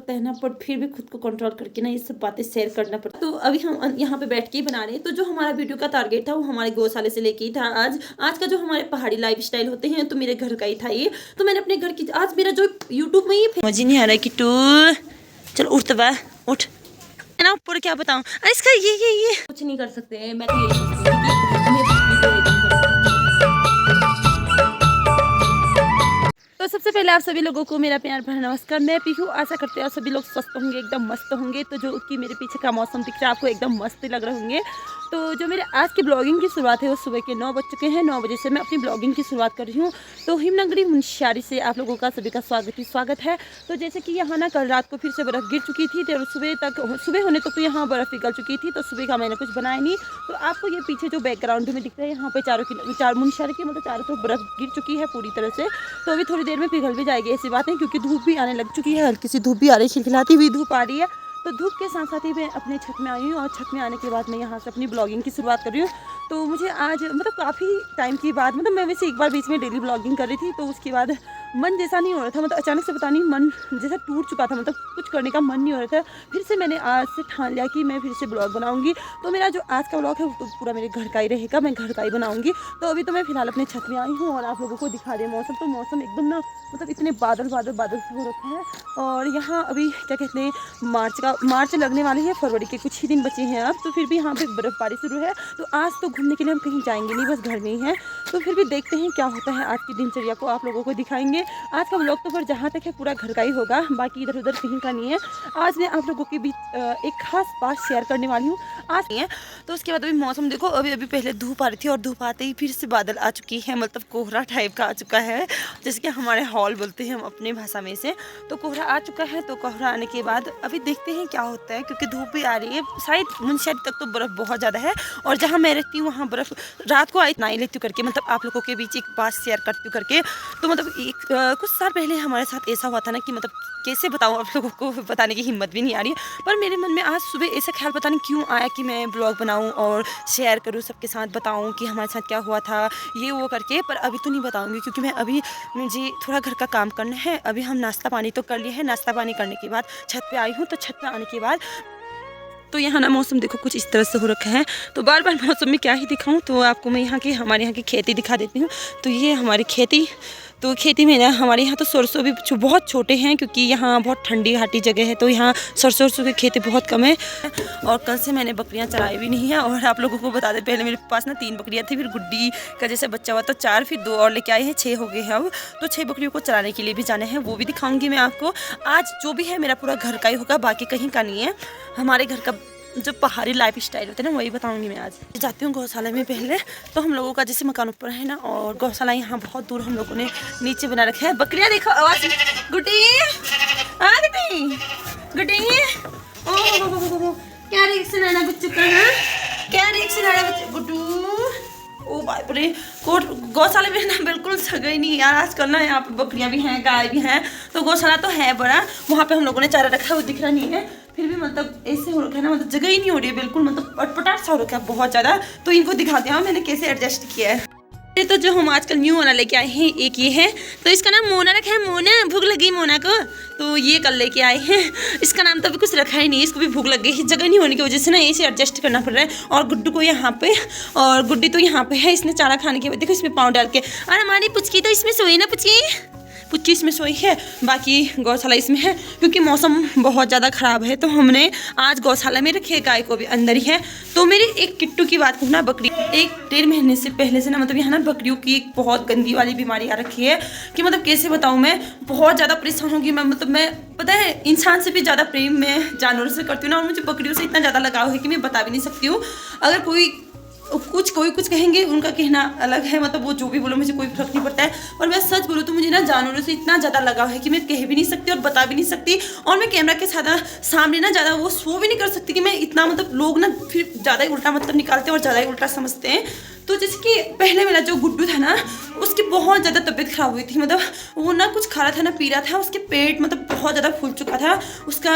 लगता है ना, बट फिर भी खुद को कंट्रोल करके ना ये सब बातें शेयर करना पड़ता। तो अभी हम यहाँ पे बैठ के ही बना रहे हैं। तो जो हमारा वीडियो का टारगेट था वो हमारे गौशाले से लेके ही था। आज का जो हमारे पहाड़ी लाइफ स्टाइल होते हैं तो मेरे घर का ही था ये। तो मैंने अपने घर की आज मेरा जो यूट्यूब में ही मजे नहीं आ रहा है कि टू चल उठ तो उठ ना ऊपर क्या बताऊँ। अरे इसका ये कुछ नहीं कर सकते। मैं तो यही सोचती हूँ तो सबसे पहले आप सभी लोगों को मेरा प्यार भरा नमस्कार। मैं पीहू, आशा करते हैं आप सभी लोग स्वस्थ होंगे, एकदम मस्त होंगे। तो जो कि मेरे पीछे का मौसम दिख रहा है आपको एकदम मस्त लग रहे होंगे। तो जो मेरे आज की ब्लॉगिंग की शुरुआत है वो सुबह के 9 बज चुके हैं। 9 बजे से मैं अपनी ब्लॉगिंग की शुरुआत कर रही हूँ। तो हिमनगरी मुंशियारी से आप लोगों का सभी का स्वागत है। तो जैसे कि यहाँ ना कल रात को फिर से बर्फ़ गिर चुकी थी तो सुबह होने तक तो यहाँ बर्फ़ पिघल चुकी थी। तो सुबह का मैंने कुछ बनाया नहीं। तो आपको ये पीछे जो बैकग्राउंड में दिख रहा है यहाँ पे चार मुंशियारी की मतलब चारों तरफ बर्फ़ गिर चुकी है पूरी तरह से। तो अभी थोड़ी देर में पिघल भी जाएगी, ऐसी बात है, क्योंकि धूप भी आने लग चुकी है। हल्की सी धूप भी आ रही है, खिलखिलाती हुई धूप आ रही है। तो धूप के साथ साथ ही मैं अपने छत में आई हूँ और छत में आने के बाद मैं यहाँ से अपनी ब्लॉगिंग की शुरुआत कर रही हूँ। तो मुझे आज मतलब काफ़ी टाइम के बाद मतलब मैं वैसे एक बार बीच में डेली ब्लॉगिंग कर रही थी तो उसके बाद मन जैसा नहीं हो रहा था, मतलब अचानक से पता नहीं मन जैसा टूट चुका था, मतलब कुछ करने का मन नहीं हो रहा था। फिर से मैंने आज से ठान लिया कि मैं फिर से ब्लॉग बनाऊंगी। तो मेरा जो आज का ब्लॉग है वो तो पूरा मेरे घर का ही रहेगा, मैं घर का ही बनाऊंगी। तो अभी तो मैं फिलहाल अपने छत में आई हूँ और आप लोगों को दिखा दे मौसम। तो मौसम एकदम ना मतलब इतने बादल हो रखे हैं। और यहाँ अभी क्या कहते हैं मार्च लगने वाली है, फरवरी के कुछ ही दिन बचे हैं अब। तो फिर भी यहाँ पे बर्फ़बारी शुरू है। तो आज तो घूमने के लिए हम कहीं जाएंगे नहीं, बस घर में ही हैं। तो फिर भी देखते हैं क्या होता है। आज की दिनचर्या को आप लोगों को दिखाएंगे। आज का ब्लॉग तो पर जहाँ तक है पूरा घर का ही होगा, बाकी इधर उधर कहीं का नहीं है। आज मैं आप लोगों के बीच एक खास बात शेयर करने वाली हूँ आज नहीं है। तो उसके बाद अभी मौसम देखो, अभी पहले धूप आ रही थी और धूप आते ही फिर से बादल आ चुकी है, मतलब कोहरा टाइप का आ चुका है, जैसे कि हमारे हॉल बोलते हैं हम अपने भाषा में से। तो कोहरा आ चुका है। तो कोहरा आने के बाद अभी देखते हैं क्या होता है, क्योंकि धूप भी आ रही है। शायद मुंशियारी तक तो बर्फ़ बहुत ज़्यादा है और जहाँ मैं रहती हूँ वहाँ बर्फ़ रात को आई नहीं लेती करके, मतलब आप लोगों के बीच एक बात शेयर करती हूँ करके। तो मतलब कुछ साल पहले हमारे साथ ऐसा हुआ था ना कि मतलब कैसे बताऊँ आप लोगों को, बताने की हिम्मत भी नहीं आ रही है। पर मेरे मन में आज सुबह ऐसा ख्याल पता नहीं क्यों आया कि मैं ब्लॉग बनाऊँ और शेयर करूँ, सबके साथ बताऊँ कि हमारे साथ क्या हुआ था ये वो करके। पर अभी तो नहीं बताऊँगी क्योंकि मैं अभी मुझे थोड़ा घर का काम करना है। अभी हम नाश्ता पानी तो कर लिए हैं, नाश्ता पानी करने के बाद छत पे आई हूँ। तो छत पे आने के बाद तो यहाँ ना मौसम देखो कुछ इस तरह से हो रखा है। तो बार बार मौसम में क्या ही दिखाऊं, तो आपको मैं हमारे यहाँ की खेती दिखा देती हूँ। तो ये हमारी खेती, तो खेती में ना हमारे यहाँ तो सरसों भी बहुत छोटे हैं क्योंकि यहाँ बहुत ठंडी घाटी जगह है। तो यहाँ सरसों की खेती बहुत कम है। और कल से मैंने बकरियाँ चराई भी नहीं है। और आप लोगों को बता दें, पहले मेरे पास ना 3 बकरियाँ थी, फिर गुड्डी का जैसे बच्चा हुआ तो 4, फिर 2 और लेके आए हैं, 6 हो गए हैं अब। तो 6 बकरियों को चराने के लिए भी जाने हैं, वो भी दिखाऊंगी मैं आपको। आज जो भी है मेरा पूरा घर का ही होगा, बाकी कहीं का नहीं है। हमारे घर का जो पहाड़ी लाइफ स्टाइल होता है ना वही बताऊंगी मैं आज। जाती हूँ गौशाला में पहले। तो हम लोगों का जैसे मकान ऊपर है ना और गौशाला यहाँ बहुत दूर हम लोगों ने नीचे बना रखा है। बकरियाँ देखो, आवाज गुड्डी गुड्डी ओह क्या रिएक्शन आना बच्चों का है, क्या रिएक्शन आना बच्चों गुड्डू। ओ बाप रे, गौशाला में ना बिल्कुल जगह ही नहीं यार आजकल ना। यहाँ पे बकरियाँ भी हैं, गाय भी हैं। तो गौशाला तो है बड़ा, वहाँ पे हम लोगों ने चारा रखा है, वो दिख रहा नहीं है। फिर भी मतलब ऐसे हो रखा है ना, मतलब जगह ही नहीं हो रही है बिल्कुल, मतलब अटपटाट सा हो रखा है बहुत ज़्यादा। तो इनको दिखा दिया मैंने कैसे एडजस्ट किया है। ये तो जो हम आजकल न्यू वाला लेके आए हैं एक ये है, तो इसका नाम मोना रखा है। मोना, भूख लगी मोना को, तो ये कल लेके आए हैं। इसका नाम तो अभी कुछ रखा ही नहीं, इसको भी भूख लग गई, जगह नहीं होने की वजह से ना इसे एडजस्ट करना पड़ रहा है। और गुड्डू को यहाँ पे, और गुड्डी तो यहाँ पे है, इसने चारा खाने के बाद देखो इसमें पाँव डाल के। और हमारी पुचकी तो इसमें सोई ना, पुच्ची इसमें सोई है, बाकी गौशाला इसमें है। क्योंकि मौसम बहुत ज़्यादा ख़राब है तो हमने आज गौशाला में रखे, गाय को भी अंदर ही है। तो मेरी एक किट्टू की बात कहूँ ना, बकरी 1-1.5 महीने से पहले से ना मतलब यहाँ ना बकरियों की एक बहुत गंदी वाली बीमारी आ रखी है कि मतलब कैसे बताऊँ, मैं बहुत ज़्यादा परेशान होगी। मैं पता है इंसान से भी ज़्यादा प्रेम मैं जानवरों से करती हूँ ना, और मुझे बकरियों से इतना ज़्यादा लगाव है कि मैं बता भी नहीं सकती हूँ। अगर कोई कुछ कहेंगे, उनका कहना अलग है, मतलब वो जो भी बोलो मुझे कोई फर्क नहीं पड़ता है। और मैं सच बोलूँ तो मुझे ना जानवरों से इतना ज़्यादा लगाव है कि मैं कह भी नहीं सकती और बता भी नहीं सकती। और मैं कैमरा के सामने ना ज़्यादा वो शो भी नहीं कर सकती कि मैं इतना, मतलब लोग ना फिर ज़्यादा ही उल्टा मतलब निकालते हैं और ज़्यादा ही उल्टा समझते हैं। तो जैसे कि पहले मेरा जो गुड्डू था ना, उसकी बहुत ज़्यादा तबीयत ख़राब हुई थी। मतलब वो ना कुछ खा रहा था ना पी रहा था, उसके पेट मतलब बहुत ज़्यादा फूल चुका था, उसका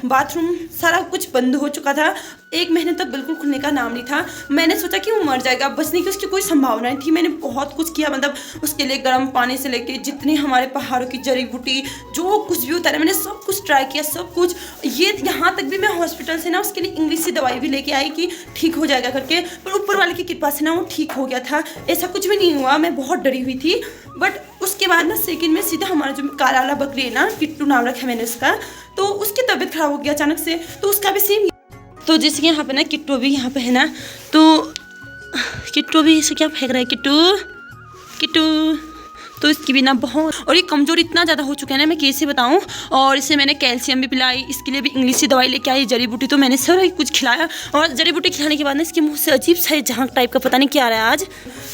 बाथरूम सारा कुछ बंद हो चुका था, 1 महीने तक बिल्कुल खुलने का नाम नहीं था। मैंने सोचा कि वो मर जाएगा, बचने की उसकी कोई संभावना नहीं थी। मैंने बहुत कुछ किया, मतलब उसके लिए गर्म पानी से लेके जितनी हमारे पहाड़ों की जड़ी बूटी जो कुछ भी होता है, मैंने सब कुछ ट्राई किया, सब कुछ। ये यहाँ तक भी मैं हॉस्पिटल से ना उसके लिए इंग्लिश की दवाई भी लेके आई कि ठीक हो जाएगा करके, पर ऊपर वाले की कृपा से ना वो ठीक हो गया था। ऐसा कुछ भी नहीं हुआ, मैं बहुत डरी हुई थी। बट उसके बाद ना सेकंड में सीधा हमारा जो काला वाला बकरी है ना, किट्टू नाम रखा मैंने उसका, तो उसकी तबीयत खराब हो गया अचानक से, तो उसका भी सेम। तो जैसे कि यहाँ पे ना किट्टू भी यहाँ पे है ना, तो किट्टू भी इसे क्या फेंक रहा है, किट्टू किट्टू, तो इसकी भी ना बहुत, और ये कमज़ोर इतना ज़्यादा हो चुका है ना, मैं कैसे बताऊँ। और इसे मैंने कैल्शियम भी पिलाई, इसके लिए भी इंग्लिश की दवाई लेके आई, जड़ी बूटी तो मैंने सारा कुछ खिलाया। और जड़ी बूटी खिलाने के बाद ना इसके मुंह से अजीब सा झांक टाइप का पता नहीं क्या आ रहा है आज।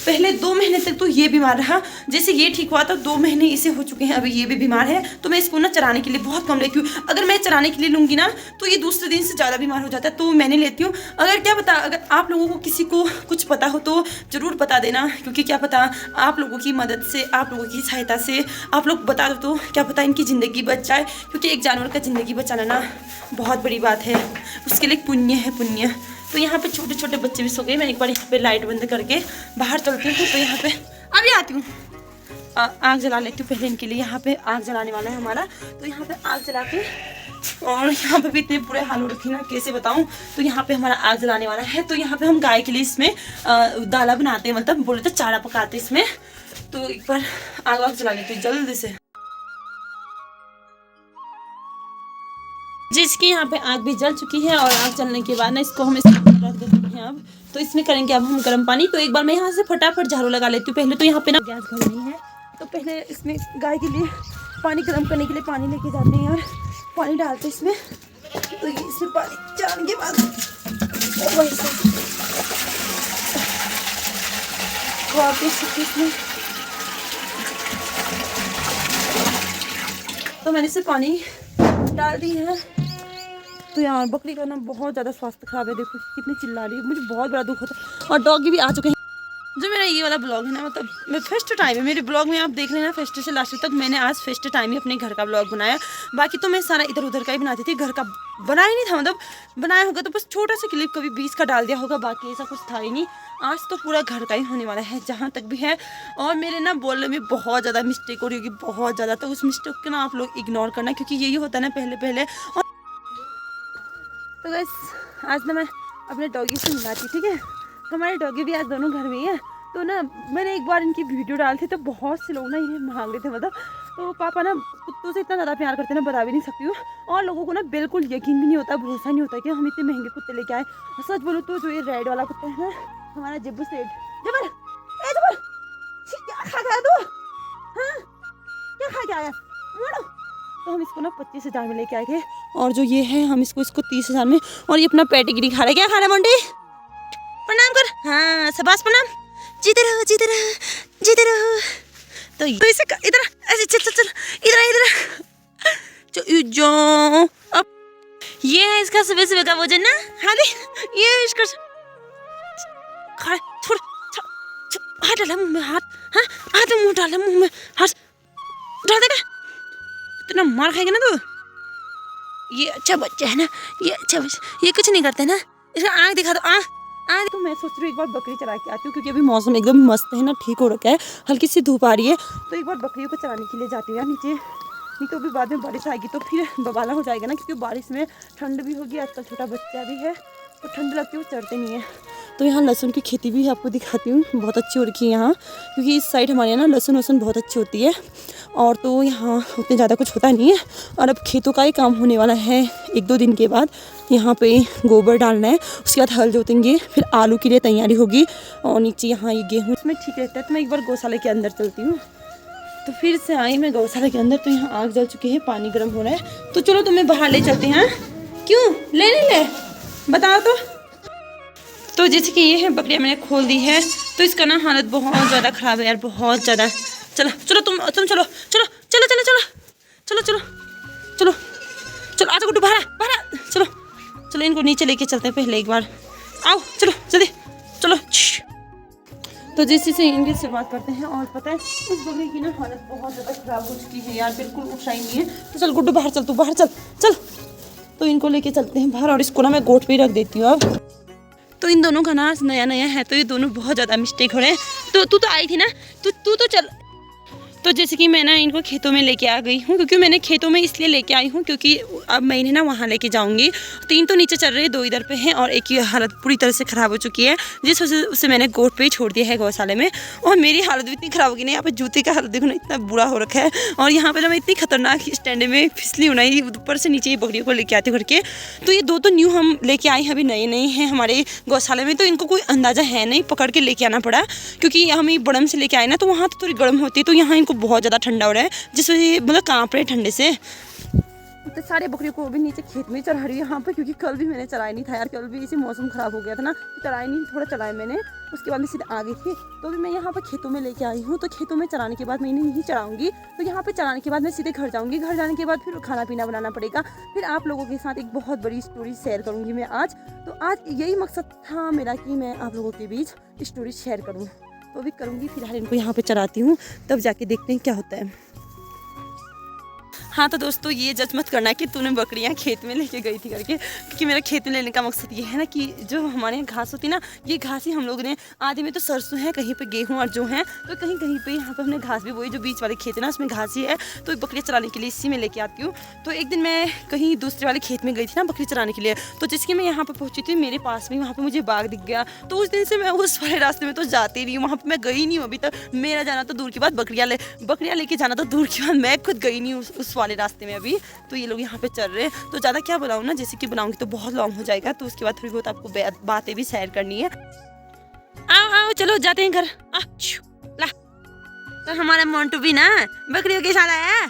पहले 2 महीने तक तो ये बीमार रहा, जैसे ये ठीक हुआ तो 2 महीने इसे हो चुके हैं, अभी ये भी बीमार है। तो मैं इसको ना चराने के लिए बहुत कम लेती हूँ। अगर मैं चराने के लिए लूँगी ना तो ये दूसरे दिन से ज़्यादा बीमार हो जाता है, तो मैंने लेती हूँ। अगर क्या पता, अगर आप लोगों को किसी को कुछ पता हो तो ज़रूर बता देना, क्योंकि क्या पता आप लोगों की मदद से, आप लोगों की सहायता से आप लोग बता दो तो क्या पता इनकी ज़िंदगी बच जाए, क्योंकि एक जानवर का ज़िंदगी बचाना ना बहुत बड़ी बात है, उसके लिए पुण्य है, पुण्य। तो यहाँ पे छोटे छोटे बच्चे भी सो गए। मैं एक बार यहाँ पे लाइट बंद करके बाहर चलती हूँ। तो यहाँ पे अभी आती हूँ, आग जला लेती हूँ पहले इनके लिए। यहाँ पे आग जलाने वाला है हमारा, तो यहाँ पे आग जला के, और यहाँ पे भी इतने बुरे हाल हो रखे ना, कैसे बताऊँ। तो यहाँ पे हमारा आग जलाने वाला है। तो यहाँ पे हम गाय के लिए इसमें दाला बनाते हैं, मतलब बोले तो चारा पकाते हैं इसमें। तो एक बार आग जला लेती हूँ जल्दी से। जिसकी यहाँ पे आग भी जल चुकी है, और आग जलने के बाद ना इसको हम इसमें रख देते हैं। अब तो इसमें करेंगे अब हम गर्म पानी। तो एक बार मैं यहाँ से फटाफट झाड़ू लगा लेती हूँ। पहले तो यहाँ पे ना गैस घर नहीं है, तो पहले इसमें गाय के लिए पानी गर्म करने के लिए पानी लेके जाते हैं और पानी डालते हैं इसमें। तो इसमें पानी डालने के बाद इसमें तो मैंने इसे पानी डाल दी है। तो यार बकरी का ना बहुत ज़्यादा स्वास्थ्य खराब है, देखो कितनी चिल्ला रही है, मुझे बहुत बड़ा दुख होता है। और डॉगी भी आ चुके हैं। जो मेरा ये वाला ब्लॉग है ना, मतलब मैं फर्स्ट टाइम है मेरे ब्लॉग में, आप देख लेना फर्स्ट से लास्ट तक, मैंने आज फर्स्ट टाइम ही अपने घर का ब्लॉग बनाया। बाकी तो मैं सारा इधर उधर का ही बनाती थी, घर का बनाया ही नहीं था। मतलब बनाया होगा तो बस छोटा सा क्लिप कभी 20 का डाल दिया होगा, बाकी ऐसा कुछ था ही नहीं। आज तो पूरा घर का ही होने वाला है जहाँ तक भी है। और मेरे ना बोलने में बहुत ज़्यादा मिस्टेक हो रही होगी, बहुत ज़्यादा, तो उस मिस्टेक को ना आप लोग इग्नोर करना, क्योंकि यही होता है ना पहले। और तो गाइस आज ना मैं अपने डॉगी से मिलाती, ठीक है। हमारे डॉगी भी आज दोनों घर में ही है। तो ना मैंने एक बार इनकी वीडियो डाली थी, तो बहुत से लोग ना इन्हें मांग रहे थे, मतलब तो पापा ना कुत्तों से इतना ज़्यादा प्यार करते हैं ना, बता भी नहीं सकती हूँ। और लोगों को ना बिल्कुल यकीन भी नहीं होता, भरोसा नहीं होता कि हम इतने महंगे कुत्ते लेके आए। और सच बोलूँ तो जो ये रेड वाला कुत्ता है ना, हमारा जब्बू सेठ, जबर क्या खा गया तू, हाँ क्या खा के आया, तो हम इसको ना 25,000 में लेके आए थे। और जो ये है हम इसको 30,000 में। और ये अपना पेडिग्री खा रहा है। क्या खा रहा है मोंटी, प्रणाम कर, हाँ सबास प्रणाम, जीते रहो जीते रहो जीते रहो। तो इसे इधर ऐसे चल चल चल इधर जो अब ये है इसका सुबह सुबह का भोजन ना। हाँ दे ये इसका खा छोड़, हाथ डाला मुँह में, हाथ मुँह डाला मुँह में, हाथ डाल देगा, इतना मार खाएगा ना तू। ये अच्छा बच्चा है ना, ये अच्छा बच्चा, ये कुछ नहीं करता है ना। इसका आँख दिखा दो, आँख। तो मैं सोच रही हूँ एक बार बकरी चरा के आती हूँ, क्योंकि अभी मौसम एकदम मस्त है ना, ठीक हो रखा है, हल्की सी धूप आ रही है। तो एक बार बकरियों को चराने के लिए जाती हूँ यार नीचे, नहीं तो अभी बाद में बारिश आएगी तो फिर बवाला हो जाएगा ना, क्योंकि बारिश में ठंड भी होगी, आजकल छोटा बच्चा भी है तो ठंड लगती है, वो चढ़ते नहीं है। तो यहाँ लहसुन की खेती भी आपको दिखाती हूँ, बहुत अच्छी हो रखी है यहाँ, क्योंकि इस साइड हमारे यहाँ ना लहसुन बहुत अच्छी होती है। और तो यहाँ उतने ज़्यादा कुछ होता नहीं है। और अब खेतों का ही काम होने वाला है 1-2 दिन के बाद। यहाँ पे गोबर डालना है, उसके बाद हल जोतेंगे, फिर आलू के लिए तैयारी होगी। और नीचे यहाँ ये गेहूँ इसमें ठीक रहता है। तो मैं एक बार गौशाला के अंदर चलती हूँ। तो फिर से आई मैं गौशाला के अंदर, तो यहाँ आग जल चुकी है, पानी गर्म हो रहा है। तो चलो तुम्हें बाहर ले चलते हैं। क्यों ले नहीं ले बताओ तो जैसे कि ये है बकरियाँ मैंने खोल दी है, तो इसका ना हालत बहुत ज़्यादा ख़राब है यार, बहुत ज़्यादा। चलो चलो तुम चलो चलो चलो चलो चलो चलो चलो चलो चलो आजा गुड्डू बाहर चलो चलो, इनको नीचे लेके चलते हैं पहले एक बार। आओ चलो जल्दी चलो। तो जैसे से इनकी शुरुआत करते हैं। और पता है इस बकरी की ना हालत बहुत ज़्यादा ख़राब हो चुकी है यार, बिल्कुल उठ रही नहीं है। तो चल गुड्डू बाहर चल, तू बाहर चल चल। तो इनको लेके चलते हैं बाहर और इसको ना मैं गोट पे रख देती हूँ अब। तो इन दोनों का ना नया नया है तो ये दोनों बहुत ज़्यादा मिस्टेक हो रहे हैं। तो तू तो आई थी ना, तू तो चल। तो जैसे कि मैं ना इनको खेतों में लेके आ गई हूँ, क्योंकि मैंने खेतों में इसलिए लेके आई हूँ क्योंकि अब मैं इन्हें ना वहाँ लेके जाऊँगी। 3 तो नीचे चल रहे हैं, 2 इधर पे हैं और एक की हालत पूरी तरह से ख़राब हो चुकी है, जिस वजह से उसे मैंने गोट पे ही छोड़ दिया है गौशाले में। और मेरी हालत भी इतनी ख़राब होगी ना, यहाँ पे जूते का हालत देखो ना इतना बुरा हो रखा है। और यहाँ पर ना मैं इतनी खतरनाक स्टैंड में फिसली हूँ ना, ऊपर से नीचे ये बकरियों को लेके आती करके। तो ये 2 तो न्यू हम लेके आए हैं, अभी नए नए हैं हमारे गौशाले में, तो इनको कोई अंदाज़ा है नहीं, पकड़ के लेके आना पड़ा। क्योंकि हम ये बड़म से लेके आए ना, तो वहाँ तो थोड़ी गर्म होती है, तो यहाँ इनको बहुत ज़्यादा ठंडा हो रहा है, जिस वजह मतलब कांप रहे ठंडे से। तो सारे बकरियों को भी नीचे खेत में चढ़ा रही है यहाँ पे, क्योंकि कल भी मैंने चराया नहीं था यार, कल भी इसी मौसम ख़राब हो गया था ना, चराया नहीं, थोड़ा चराया मैंने, उसके बाद मैं सीधे आ गई थी। तो अभी मैं यहाँ पे खेतों में लेके आई हूँ, तो खेतों में चराने के बाद मैं इन्हें यहीं चराऊँगी। तो यहाँ पे चराने के बाद मैं सीधे घर जाऊँगी, घर जाने के बाद फिर खाना पीना बनाना पड़ेगा। फिर आप लोगों के साथ एक बहुत बड़ी स्टोरी शेयर करूँगी मैं आज। तो आज यही मकसद था मेरा कि मैं आप लोगों के बीच स्टोरी शेयर करूँ, तो अभी करूँगी। फिलहाल इनको यहाँ पे चराती हूँ, तब जाके देखते हैं क्या होता है। हाँ तो दोस्तों ये जज मत करना कि तूने बकरियाँ खेत में लेके गई थी करके, क्योंकि मेरा खेत में लेने का मकसद ये है ना कि जो हमारे यहाँ घास होती है ना, ये घास ही हम लोग ने, आधे में तो सरसों है, कहीं पे गेहूँ और जो है, तो कहीं कहीं पे यहाँ पे हमने घास भी बोई, जो बीच वाले खेत है ना उसमें घास ही है, तो बकरियाँ चराने के लिए इसी में लेके आती हूँ। तो एक दिन मैं कहीं दूसरे वाले खेत में गई थी ना बकरी चराने के लिए, तो जिसकी मैं यहाँ पर पहुँची थी मेरे पास में वहाँ पर मुझे बाघ दिख गया। तो उस दिन से मैं उस वाले रास्ते में तो जाती नहीं हूँ, वहाँ पर मैं गई नहीं हूँ अभी तक। मेरा जाना तो दूर की बात, बकरियाँ लेके जाना तो दूर की बात, मैं खुद गई नहीं हूँ उस वाले रास्ते में अभी। तो ये लोग यहाँ पे चल रहे हैं, तो ज़्यादा क्या बनाऊँ ना, जैसे कि बनाऊँगी तो बहुत लॉन्ग हो जाएगा, तो उसके बाद थोड़ी बहुत आपको बातें भी शेयर करनी है। आओ आओ चलो जाते हैं घर। ला तो हमारा मोंटू भी ना बकरियों के साथ आया है।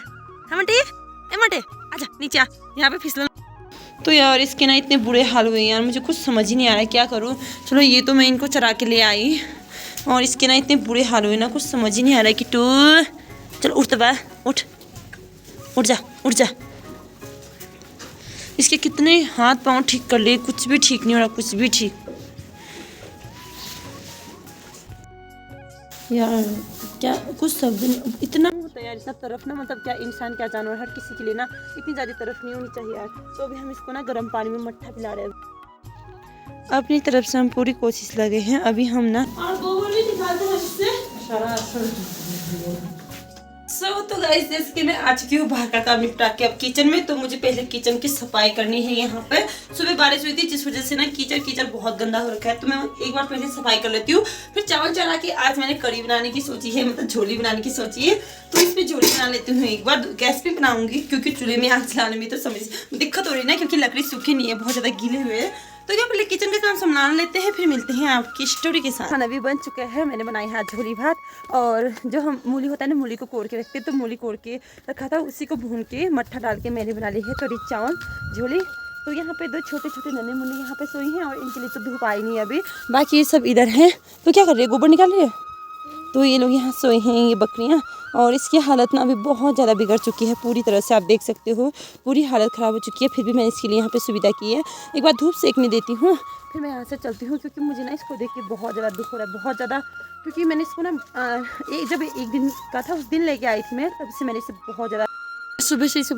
मोंटे आजा नीचे आ, यहाँ पे फिसलन। तो यार इसके ना इतने बुरे हाल हुए यार, मुझे कुछ समझ ही नहीं आ रहा है क्या करूँ। चलो ये तो मैं इनको चरा के ले आई, और इसके ना इतने बुरे हाल हुए ना, कुछ समझ ही नहीं आ रहा है कि तू चलो उठ, तो बा उठ जा। इसके कितने हाथ पांव ठीक कर लिए, कुछ भी ठीक नहीं हो रहा, कुछ भी ठीक। यार क्या कुछ शब्द इतना होता है यार, इतना तरफ ना, मतलब क्या इंसान क्या जानवर, हर किसी के लिए ना इतनी ज़्यादा तरफ नहीं होनी चाहिए यार। तो अभी हम इसको ना गर्म पानी में मट्ठा पिला रहे हैं। अपनी तरफ से हम पूरी कोशिश लगे हैं। अभी हम ना तो गाइस जैसे कि मैं आ चुकी हूँ बाहर का काम निपटा के अब किचन में, तो मुझे पहले किचन की सफाई करनी है। यहाँ पे सुबह बारिश हुई थी, जिस वजह से ना कीचड़ बहुत गंदा हो रखा है, तो मैं एक बार पहले सफाई कर लेती हूँ। फिर चावल चढ़ा के आज मैंने कढ़ी बनाने की सोची है, मतलब झोली बनाने की सोची है, तो इसमें झोली बना लेती हूँ। एक बार गैस पे बनाऊंगी क्योंकि चूल्हे में आग जलाने में तो समझ दिक्कत हो रही है ना, क्योंकि लकड़ी सूखी नहीं है, बहुत ज़्यादा गीले हुए हैं। तो क्या पहले किचन का काम संभाल लेते हैं, फिर मिलते हैं आपकी स्टोरी के साथ। खाना भी बन चुका है, मैंने बनाई है झोली भात, और जो हम मूली होता है ना, मूली को कोड़ के रखते हैं, तो मूली कोड़ के रखा था, उसी को भून के मट्ठा डाल के मैंने बना ली है कढ़ी चावल झोली। तो यहाँ पे 2 छोटे छोटे नन्हे मुन्ने यहाँ पे सोई हैं, और इनके लिए तो धूप आई नहीं अभी, बाकी ये सब इधर हैं। तो क्या कर रही है, गोबर निकाल रही है। तो ये लोग यहाँ सोए हैं, ये बकरियाँ, और इसकी हालत ना अभी बहुत ज़्यादा बिगड़ चुकी है पूरी तरह से, आप देख सकते हो पूरी हालत ख़राब हो चुकी है। फिर भी मैंने इसके लिए यहाँ पे सुविधा की है, एक बार धूप सेकने देती हूँ, फिर मैं यहाँ से चलती हूँ, क्योंकि मुझे ना इसको देख के बहुत ज़्यादा दुख हो रहा है, बहुत ज़्यादा। क्योंकि मैंने इसको ना जब एक दिन का था उस दिन लेके आई थी मैं, तब से मैंने इसे बहुत ज़्यादा सुबह से इसे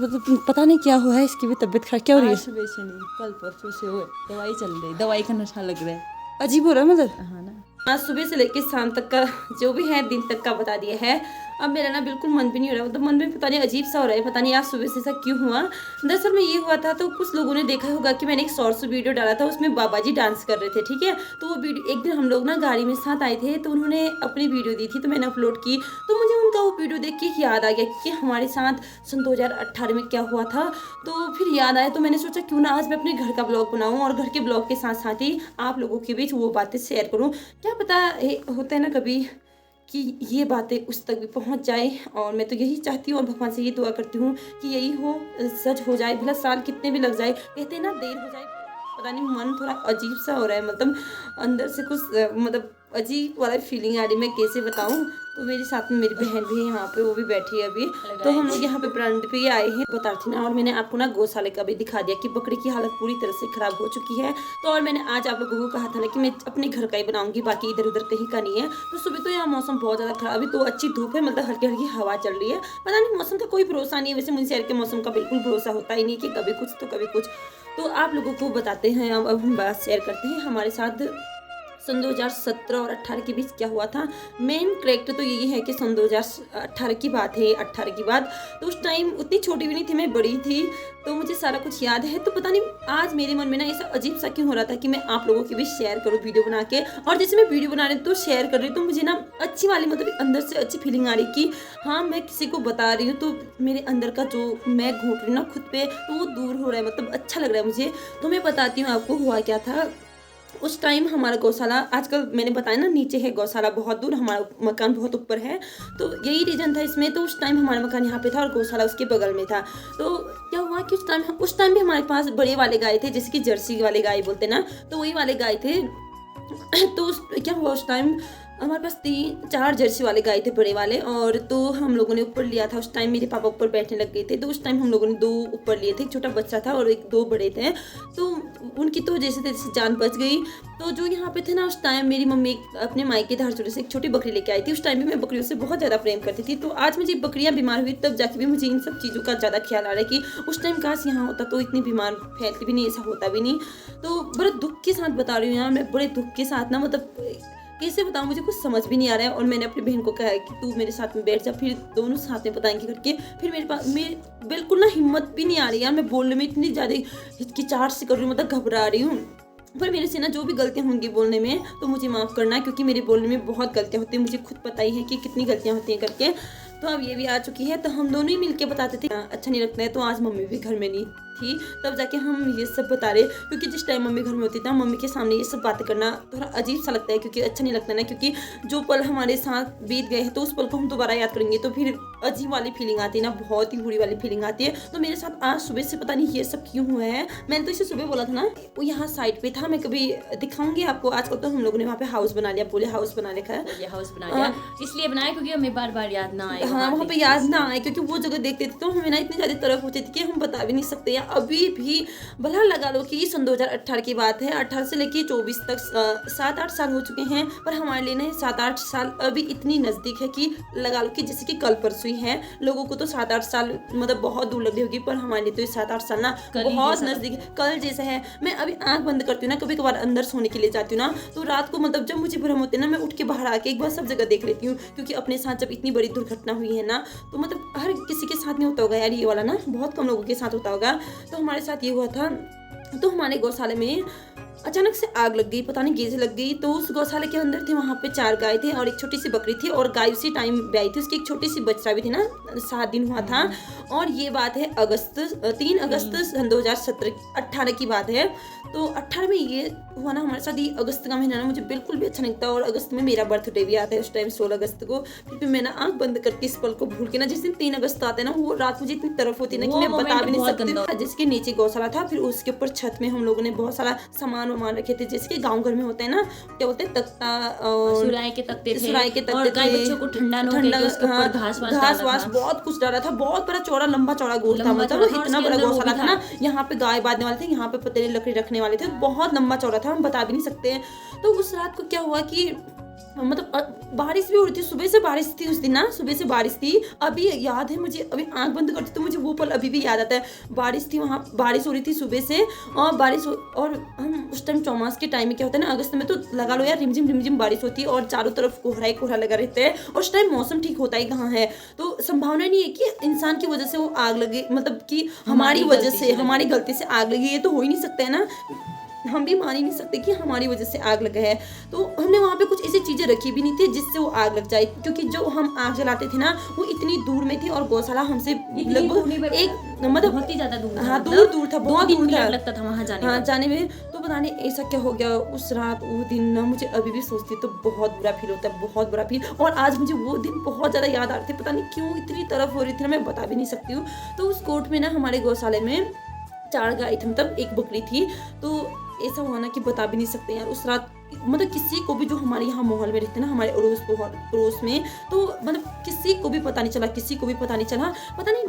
पता नहीं क्या हुआ है, इसकी भी तबीयत खराब क्या हो रही है। सुबह से नहीं, कल परसों से हो, दवाई चल रही, दवाई का नशा लग रहा है, अजीब हो रहा है मतलब। हाँ ना, आज सुबह से लेकर शाम तक का जो भी है, दिन तक का बता दिया है। अब मेरा ना बिल्कुल मन भी नहीं हो रहा, मतलब मन में पता नहीं अजीब सा हो रहा है, पता नहीं आज सुबह से ऐसा क्यों हुआ। दरअसल में ये हुआ था, तो कुछ लोगों ने देखा होगा कि मैंने एक शॉर्ट्स वीडियो डाला था, उसमें बाबा जी डांस कर रहे थे, ठीक है। तो वो वीडियो एक दिन हम लोग ना गाड़ी में साथ आए थे, तो उन्होंने अपनी वीडियो दी थी, तो मैंने अपलोड की, तो मुझे उनका वो वीडियो देख के याद आ गया कि हमारे साथ सन 2018 में क्या हुआ था। तो फिर याद आया, तो मैंने सोचा क्यों ना आज मैं अपने घर का ब्लॉग बनाऊँ, और घर के ब्लॉग के साथ साथ ही आप लोगों के बीच वो बातें शेयर करूँ। क्या पता होता है ना कभी कि ये बातें उस तक भी पहुंच जाए, और मैं तो यही चाहती हूँ और भगवान से ये दुआ करती हूँ कि यही हो, सच हो जाए, भला साल कितने भी लग जाए, कहते हैं ना देर हो जाए, पता नहीं मन थोड़ा अजीब सा हो रहा है, मतलब अंदर से कुछ मतलब अजीब वाला फीलिंग आ रही, मैं कैसे बताऊं। तो मेरे साथ में मेरी बहन भी है यहाँ पे, वो भी बैठी है अभी। तो हम लोग यहाँ पे ब्रांड पे आए हैं बता थी ना। और मैंने आपको ना गौशाले का भी दिखा दिया कि बकरी की हालत पूरी तरह से खराब हो चुकी है। तो और मैंने आज आप लोगों को कहा था ना कि मैं अपने घर का ही बनाऊंगी, बाकी इधर उधर कहीं का नहीं है। तो सुबह तो यहाँ मौसम बहुत ज़्यादा खराब, अभी तो अच्छी धूप है, मतलब हल्की हल्की हवा चल रही है। पता नहीं मौसम का कोई भरोसा नहीं है। वैसे मुझे शहर के मौसम का बिल्कुल भरोसा होता ही नहीं कि कभी कुछ तो कभी कुछ। तो आप लोगों को बताते हैं, अब हम बात शेयर करते हैं हमारे साथ सन 2017 और 18 के बीच क्या हुआ था। मेन करेक्ट तो यही है कि सन 2018 की बात है, 18 की बात। तो उस टाइम उतनी छोटी भी नहीं थी, मैं बड़ी थी, तो मुझे सारा कुछ याद है। तो पता नहीं आज मेरे मन में ना ऐसा अजीब सा क्यों हो रहा था कि मैं आप लोगों के बीच शेयर करूँ वीडियो बना के। और जैसे मैं वीडियो बना रही तो शेयर कर रही तो मुझे ना अच्छी वाली, मतलब अंदर से अच्छी फीलिंग आ रही कि हाँ मैं किसी को बता रही हूँ तो मेरे अंदर का जो मैं घूट रही हूँ ना खुद पे, तो वो दूर हो रहा है, मतलब अच्छा लग रहा है मुझे। तो मैं बताती हूँ आपको हुआ क्या था। उस टाइम हमारा गौशाला, आजकल मैंने बताया ना नीचे है गौशाला बहुत दूर, हमारा मकान बहुत ऊपर है, तो यही रीजन था इसमें। तो उस टाइम हमारा मकान यहाँ पे था और गौशाला उसके बगल में था। तो क्या हुआ कि उस टाइम भी हमारे पास बड़े वाले गाय थे, जैसे कि जर्सी वाले गाय बोलते ना, तो वही वाले गाय थे। तो क्या हुआ उस टाइम हमारे पास 3-4 जर्सी वाले गाय थे बड़े वाले। और तो हम लोगों ने ऊपर लिया था। उस टाइम मेरे पापा ऊपर बैठने लग गए थे, तो उस टाइम हम लोगों ने 2 ऊपर लिए थे, एक छोटा बच्चा था और 2 बड़े थे। तो उनकी तो जैसे तैसे जान बच गई। तो जो यहाँ पे थे ना उस टाइम मेरी मम्मी अपने मायके धारचूड़े से एक छोटी बकरी लेके आई थी। उस टाइम भी मैं बकरियों से बहुत ज़्यादा प्रेम करती थी। तो आज मुझे बकरियाँ बीमार हुई तब जाके भी मुझे इन सब चीज़ों का ज़्यादा ख्याल आ रहा है कि उस टाइम काश यहाँ होता तो इतनी बीमार फैलती भी नहीं, ऐसा होता भी नहीं। तो बड़े दुख के साथ बता रही हूँ यार, मैं बड़े दुख के साथ ना, मतलब कैसे बताऊँ, मुझे कुछ समझ भी नहीं आ रहा है। और मैंने अपनी बहन को कहा है कि तू मेरे साथ में बैठ जा, फिर दोनों साथ में बताएंगे करके। फिर मेरे पास मैं बिल्कुल ना हिम्मत भी नहीं आ रही यार, मैं बोलने में इतनी ज़्यादा हिचकिचाहट से कर रही हूँ, मतलब घबरा रही हूँ। पर मेरे से ना जो भी गलतियाँ होंगी बोलने में तो मुझे माफ़ करना है, क्योंकि मेरे बोलने में बहुत गलतियाँ होती हैं, मुझे खुद पता ही है कि कितनी गलतियाँ होती हैं करके। तो अब ये भी आ चुकी है, तो हम दोनों ही मिलके बताते थे। अच्छा नहीं लगता है, तो आज मम्मी भी घर में नहीं थी, तब जाके हम ये सब बता रहे। क्योंकि जिस टाइम मम्मी घर में होती थी मम्मी के सामने ये सब बातें करना थोड़ा अजीब सा लगता है, क्योंकि अच्छा नहीं लगता ना, क्योंकि जो पल हमारे साथ बीत गए हैं तो उस पल को हम दोबारा याद करेंगे तो फिर अजीब वाली फीलिंग आती है ना, बहुत ही बुरी वाली फीलिंग आती है। तो मेरे साथ आज सुबह से पता नहीं ये सब क्यों हुआ है। मैंने तो इसे सुबह बोला था ना, वो यहाँ साइड पे था, मैं कभी दिखाऊंगी आपको। आजकल तो हम लोगों ने वहाँ पे हाउस बना लिया, पूरे हाउस बना रखा है। ये हाउस बना लिया इसलिए बनाया क्योंकि हमें बार बार याद ना आए। हाँ वहाँ पे याद ना आए, क्योंकि वो जगह देखते थे तो हमें ना इतनी ज़्यादा तरफ होती थी कि हम बता भी नहीं सकते। या अभी भी भला लगा लो कि सन 2018 की बात है, 18 से लेके 24 तक 7-8 साल हो चुके हैं। पर हमारे लिए ना 7-8 साल अभी इतनी नज़दीक है कि लगा लो कि जैसे कि कल परसों ही है। लोगों को तो 7-8 साल मतलब बहुत दूर लग रही होगी, पर हमारे लिए तो 7-8 साल ना बहुत नज़दीक है, कल जैसा है। मैं अभी आंख बंद करती हूँ ना, कभी कभार अंदर सोने के लिए जाती हूँ ना, तो रात को मतलब जब मुझे भ्रम होते हैं ना, मैं उठ के बाहर आके एक बार सब जगह देख लेती हूँ। क्योंकि अपने साथ जब इतनी बड़ी दुर्घटना हुई है ना, तो मतलब हर किसी के साथ नहीं होता होगा यार ये वाला ना, बहुत कम लोगों के साथ होता होगा। तो हमारे साथ ये हुआ था। तो हमारे गौशाले में अचानक से आग लग गई, पता नहीं कैसे लग गई। तो उस गौशाले के अंदर थे, वहाँ पे 4 गाय थे और एक छोटी सी बकरी थी। और गाय उसी टाइम ब्याई थी, उसकी एक छोटी सी बच्चा भी थी ना, 7 दिन हुआ था। और ये बात है 3 अगस्त सन 2018 की बात है। तो 18 में ये हुआ ना हमारे साथ। ये अगस्त का महीना ना मुझे बिल्कुल भी अच्छा नहीं लगता, और अगस्त में मेरा बर्थडे भी आता है उस टाइम 16 अगस्त को। फिर भी मैं ना आंख बंद करके इस पल को भूल के ना, जिस दिन 3 अगस्त आता है ना, वो रात मुझे इतनी तरफ होती है ना कि मैं बता भी नहीं सकती। जिसके नीचे गौशाला था, फिर उसके ऊपर छत में हम लोगों ने बहुत सारा सामान रखे थे, जैसे कि गाँव घर में होता है ना, क्या बोलते हैं, तख्ता और सुराई के तख्ते थे, और गाय बच्चों को ठंडा घास वास बहुत कुछ डाला था। बहुत बड़ा चौड़ा लंबा चौड़ा गोल था, मतलब इतना बड़ा गौशाला था ना। यहाँ पे गाय बांधने वाले थे, यहाँ पे पतेले लकड़ी रखने वाले थे, बहुत लंबा चौड़ा था, हम बता भी नहीं सकते। तो उस रात को क्या हुआ कि मतलब बारिश भी हो रही थी, सुबह से बारिश थी उस दिन ना, सुबह से बारिश थी। अभी याद है मुझे, अभी आंख बंद करती तो मुझे वो पल अभी भी याद आता है। बारिश थी, वहाँ बारिश हो रही थी सुबह से, और हम उस टाइम चौमास के टाइम में क्या होता है ना, अगस्त में तो लगा लो यार रिमझिम बारिश होती है और चारों तरफ कोहरा लगा रहता है। और उस टाइम मौसम ठीक होता ही कहाँ है, तो संभावना नहीं है कि इंसान की वजह से वो आग लगे, मतलब कि हमारी वजह से, हमारी गलती से आग लगी, ये तो हो ही नहीं सकता है ना। हम भी मान ही नहीं सकते कि हमारी वजह से आग लगा है। तो हमने वहाँ पे कुछ ऐसी चीज़ें रखी भी नहीं थी जिससे वो आग लग जाए, क्योंकि जो हम आग जलाते थे ना वो इतनी दूर में थी और गौशाला हमसे लगभग एक मतलब बहुत ही ज़्यादा दूर, हाँ दूर था, बहुत दूर था, लगता था वहाँ जाने में। तो पता नहीं ऐसा क्या हो गया उस रात, वो दिन ना मुझे अभी भी सोचती तो बहुत बुरा फील होता है, बहुत बुरा फील। और आज मुझे वो दिन बहुत ज़्यादा याद आ रहे थे, पता नहीं क्यों इतनी तरफ हो रही थी ना, मैं बता भी नहीं सकती हूँ। तो उस कोर्ट में ना हमारे गौशाले में 4 गाय थी, मतलब एक बकरी थी। तो ऐसा हुआ ना कि बता भी नहीं सकते यार। उस रात मतलब किसी को भी जो हमारे यहाँ माहौल में रहते हैं ना, हमारे अड़ोस पड़ोस में, तो मतलब किसी को भी पता नहीं चला, पता नहीं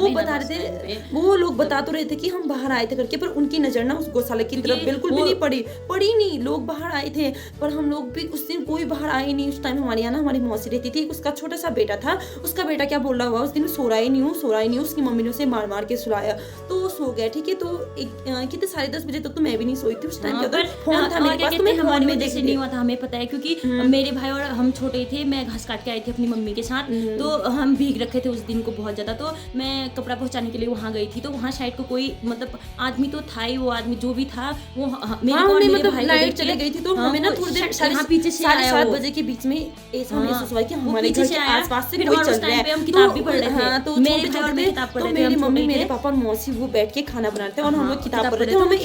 वो बता रहे थे, वो लोग बता तो रहे थे कि हम बाहर आए थे करके, पर उनकी नजर ना उस गौशाला की तरफ बिल्कुल भी नहीं पड़ी नहीं। लोग बाहर आए थे पर हम लोग भी उस दिन कोई बाहर आए नहीं। उस टाइम हमारे यहाँ ना हमारी मौसी रहती थी, उसका छोटा सा बेटा था, उसका बेटा क्या बोल रहा हुआ उस दिन, सो रहा ही नहीं, उसकी मम्मी ने उसे मार के सुलाया तो वो सो गया। ठीक है, तो कितने 10:30 बजे तक तो मैं भी नहीं सोई थी उस टाइम। फोन था मेरे पास तो मैं फोन में देख नहीं हुआ था, हमें पता है क्योंकि मेरे भाई और हम छोटे थे, मैं घास काट के आई थी अपनी मम्मी के साथ, तो हम भीग रखे थे उस दिन को बहुत ज्यादा, तो मैं कपड़ा पहुंचाने के लिए वहां गई थी, तो वहां शायद को कोई मतलब आदमी तो था ही, वो आदमी जो भी था वो मेरे भाई लाइट चली गई थी, तो हमें ना थोड़ी देर पीछे से 7:30 बजे के बीच में ऐसा महसूस हुआ कि हमारे घर के आसपास से कोई चल रहा है। हम किताब भी पढ़ रहे थे, तो मेरी मम्मी, मेरे पापा और मौसी वो बैठ के खाना बना रहे थे और हम लोग किताब पढ़ रहे थे। हमें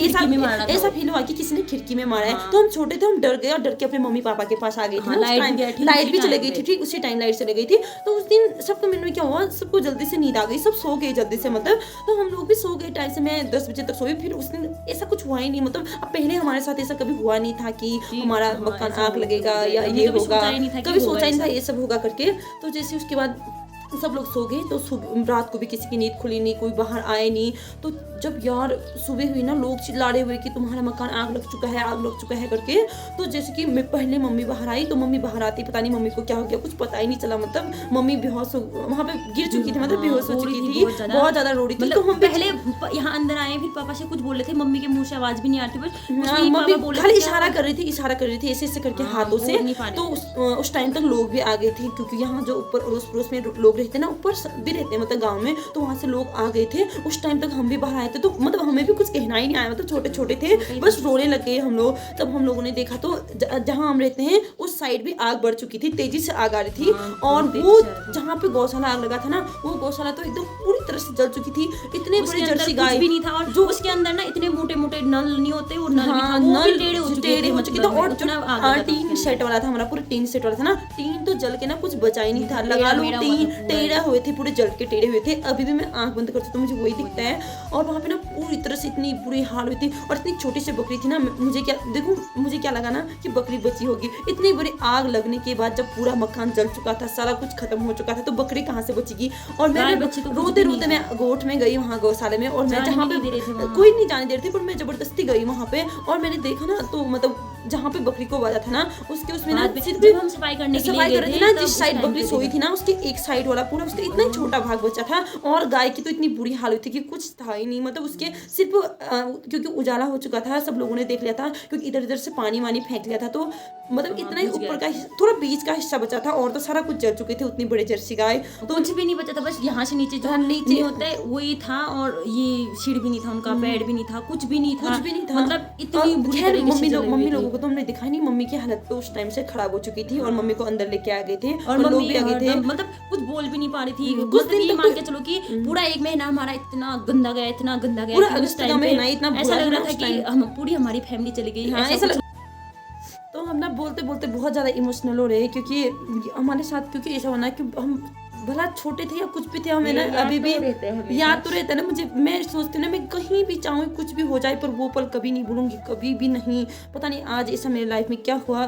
ऐसा फील हुआ कि किसी ने खिड़की में मारा है, तो हम छोटे थे, हम डर गए और डर के अपने मम्मी पापा के पास आ गए थे। लाइट भी चली गई थी, ठीक उसी टाइम लाइट चली गई थी। तो उस दिन सबको मन में क्या हुआ, सबको जल्दी से नींद आ गई, सब सो गए जल्दी से, मतलब तो हम लोग भी सो गए टाइम से। मैं 10 बजे तक सोई, फिर उस दिन ऐसा कुछ हुआ ही नहीं। मतलब अब पहले हमारे साथ ऐसा कभी हुआ नहीं था कि हमारा मकान आग लगेगा या ये होगा, कभी सोचा नहीं था ये सब होगा करके। तो जैसे उसके बाद सब लोग सो गए, तो रात को भी किसी की नींद खुली नहीं, कोई बाहर आए नहीं। तो जब यार सुबह हुई ना, लोग चिल्ला रहे हुए कि तुम्हारा मकान आग लग चुका है करके। तो जैसे कि मैं पहले मम्मी बाहर आई, तो मम्मी बाहर आती पता नहीं मम्मी को क्या हो गया, कुछ पता ही नहीं चला। मतलब मम्मी बेहोश वहाँ पे गिर चुकी थी, मतलब बेहोश हो चुकी थी, बहुत ज्यादा रो रही थी। तो हम पहले यहाँ अंदर आए, फिर पापा से कुछ बोल रहे थे, मम्मी के मुंह से आवाज भी नहीं आती, बस मम्मी खाली इशारा कर रही थी ऐसे करके हाथों से। तो उस टाइम तक लोग भी आ गए थे, क्योंकि यहाँ जो ऊपर अड़ोस पड़ोस में लोग रहते हैं ना, ऊपर भी रहते हैं मतलब गांव में, तो वहाँ से लोग आ गए थे। उस टाइम तक हम भी बाहर आए थे, तो मतलब हमें भी कुछ कहना ही नहीं आया, मतलब छोटे छोटे थे, बस रोने लगे हम लोग। तब हम लोगों ने देखा तो जहाँ हम रहते हैं उस साइड भी आग बढ़ चुकी थी, तेजी से आग आ रही थी। और वो जहाँ पे गौशाला आग लगा था ना, वो गौशाला तो एकदम पूरी तरह से जल चुकी थी। इतने बड़े जर्सी गाय भी नहीं था, और जो उसके अंदर ना इतने मोटे मोटे नल नहीं होते, वो नल भी था, वो भी टेढ़े हो चुके थे। और टीन सेट वाला था हमारा, पूरा टीन सेट वाला था ना, टीन तो जल के ना कुछ बचा ही नहीं था, लगा लो टीन टेढ़ा हुए थे, पूरे जल के टेढ़े हुए थे। अभी भी मैं आंख बंद करती तो मुझे वही दिखता है। और वहाँ पे ना पूरी तरह से इतनी बुरी हाल हुई थी, और इतनी छोटी सी बकरी थी ना, मुझे क्या लगा ना कि बकरी बची होगी। इतनी बड़ी आग लगने के बाद जब पूरा मकान जल चुका था, सारा कुछ खत्म हो चुका था, तो बकरी कहाँ से बचेगी। और मैं रोते रोते मैं गोठ में गई वहाँ गौशाले में, और मैं जहाँ पे कोई नहीं जाने दे रही थी, पर मैं जबरदस्ती गई वहाँ पे। और मैंने देखा ना, तो मतलब जहाँ पे बकरी को बाजा था ना, उसके उसमें ना हम सफाई कर रहे थे ना, जिस साइड बकरी सोई थी ना, उसके एक साइड वाला पूरा उसका इतना छोटा भाग बचा था। और गाय की तो इतनी बुरी हालत थी कि कुछ था ही नहीं, मतलब उसके सिर्फ क्योंकि उजाला हो चुका था, सब लोगों ने देख लिया था, क्योंकि इधर उधर से पानी वानी फेंक लिया था, तो मतलब इतना ही ऊपर का थोड़ा बीच का हिस्सा बचा था, और तो सारा कुछ जल चुके थे। उतनी बड़े जर्सी गाय तो कुछ भी नहीं बचा था, बस यहाँ से नीचे जो नीचे होता है वही था, और ये सीढ़ भी नहीं था उनका, पेड़ भी नहीं था, कुछ भी नहीं था, मतलब इतनी बुरी तरीके से मम्मी लोगों को तो हमने दिखाई नहीं। मम्मी की हालत तो उस टाइम से खराब हो चुकी थी, और मम्मी को अंदर लेके आ गए थे, और लोग भी आ गए थे, मतलब कुछ बोल भी नहीं पा रही थी। कुछ दिन मान के चलो कि पूरा एक महीना हमारा इतना गंदा गया पूरा अगस्त का महीना इतना ऐसा लग रहा था कि हम पूरी हमारी फैमिली चली गई है, ऐसा तो हम ना बोलते बोलते बहुत ज्यादा इमोशनल हो रहे हैं, क्योंकि हमारे साथ क्योंकि ऐसा होना कि हम भला छोटे थे या कुछ भी थे, हमें ना अभी भी याद तो रहता है ना मुझे। मैं सोचती हूँ ना, मैं कहीं भी चाहूँ कुछ भी हो जाए, पर वो पल कभी नहीं भूलूंगी, कभी भी नहीं। पता नहीं आज ऐसा मेरी लाइफ में क्या हुआ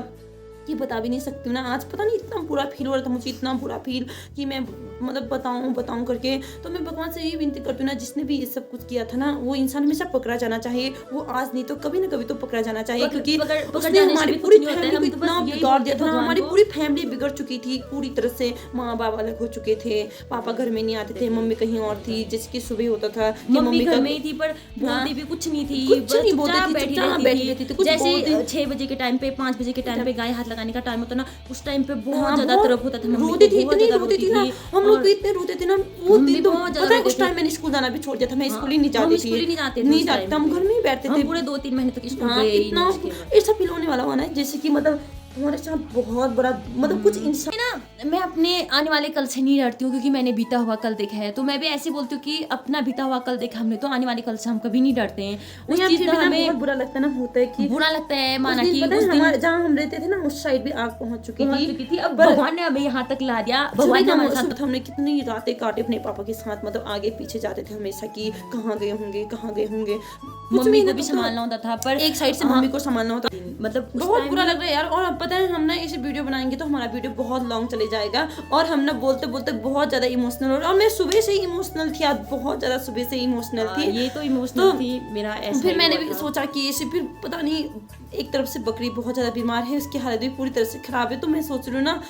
कि बता भी नहीं सकती हूँ ना। आज पता नहीं इतना बुरा फील हो रहा था मुझे, इतना बुरा फील कि मैं मतलब बताऊं करके। तो मैं भगवान से यही विनती करती हूँ ना, जिसने भी ये सब कुछ किया था ना, वो इंसान हमेशा पकड़ा जाना चाहिए। वो आज नहीं तो कभी ना कभी तो पकड़ा जाना चाहिए, क्योंकि उसने हमारी पूरी फैमिली को इतना बिगाड़ दिया था। हमारी पूरी फैमिली बिगड़ चुकी थी पूरी तरह से। माँ बाप अलग हो चुके थे, पापा घर में नहीं आते थे, मम्मी कहीं और थी, जिसकी सुबह होता था कि मम्मी घर में ही थी, पर बोलती भी कुछ नहीं थी, बैठी रहती थी। जैसे 6 बजे के टाइम पे, 5 बजे के टाइम पे गाय हाथ लगाने का टाइम होता ना, उस टाइम पे बहुत ज्यादा तरफ होता था। रोती थी, इतनी रोती थी ना, हम लोग भी इतने रोते थे ना। वो दिन तो पता है उस टाइम मैंने स्कूल जाना भी छोड़ दिया था, मैं स्कूल ही नहीं जाती थी, नहीं जाते, हम घर में ही बैठते थे पूरे 2-3 महीने तक स्कूल गए ही नहीं। इतना ऐसा फील होने वाला हुआ ना, जैसे कि मतलब हमारे साथ बहुत बड़ा मतलब कुछ इंसान ना। मैं अपने आने वाले कल से नहीं डरती हूँ, क्योंकि मैंने बीता हुआ कल देखा है। तो मैं भी ऐसे बोलती हूँ कि अपना बीता हुआ कल देखा हमने, तो आने वाले कल से हम कभी नहीं डरते हैं। उस चीज का हमें बहुत बुरा लगता है ना, होता है कि बुरा लगता है, माना कि हमारे जहाँ हम रहते थे ना, उस साइड भी आग पहुंच चुकी थी। अब भगवान ने हमें यहाँ तक ला दिया। भगवान ने हमारे साथ, हमने कितनी रातें काटे अपने पापा के साथ, मतलब आगे पीछे जाते थे हमेशा कि कहाँ गए होंगे। मम्मी को ना, भी तो संभालना होता था, पर एक साइड से मम्मी को संभालना होता, मतलब उस बहुत time बुरा में- लग रहा है यार। और अब पता है हम ना इसे वीडियो बनाएंगे तो हमारा वीडियो बहुत लॉन्ग चले जाएगा, और हम ना बोलते बोलते बहुत ज्यादा इमोशनल हो रहे हैं। और मैं सुबह से ही इमोशनल थी आज, बहुत ज्यादा सुबह से इमोशनल हाँ, थी। ये तो इमोशनल तो थी मेरा ऐसा फिर ही मैंने हुआ भी था। सोचा कि इसे फिर पता नहीं, एक तरफ से बकरी बहुत ज़्यादा बीमार है, उसकी हालत भी पूरी तरह से ख़राब है। तो मैं सोच रही हूँ ना,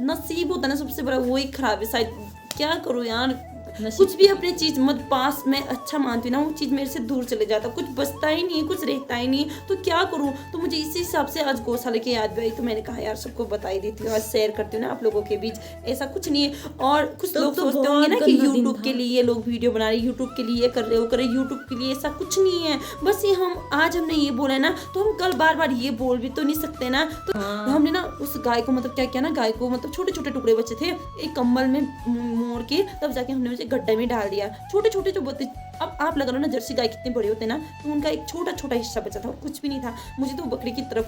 नसीब होता है ना सबसे बड़ा, वही ख़राब है शायद। क्या करूँ यार, नसीब कुछ भी अपनी चीज़ मत पास में अच्छा मानती हूँ ना, वो चीज़ मेरे से दूर चले जाता, कुछ बचता ही नहीं, कुछ रहता ही नहीं, तो क्या करूँ। तो मुझे इसी हिसाब से आज गौशाला की याद भी आई, तो मैंने कहा यार सबको बता ही देती हूँ, आज शेयर करती हूँ ना आप लोगों के बीच। ऐसा कुछ नहीं है। और कुछ तो लोग सोचते बहुत होंगे ना कि गंदा दिन यूट्यूब था। के लिए लोग वीडियो बना रहे, यूट्यूब के लिए कर रहे हो, करे यूट्यूब के लिए, ऐसा कुछ नहीं है। बस ये हम आज हमने ये बोला है ना, तो हम कल बार बार ये बोल भी तो नहीं सकते ना। तो हमने ना उस गाय को मतलब क्या किया ना, गाय को मतलब छोटे छोटे टुकड़े बचे थे, एक कंबल में मोड़ के तब जाके हमने उसे गड्ढे में डाल दिया। छोटे छोटे जो बच्चे, अब आप लगा लो ना जर्सी गाय कितने बड़े होते हैं ना, तो उनका एक छोटा छोटा हिस्सा बचा था, कुछ भी नहीं था। मुझे तो बकरी की तरफ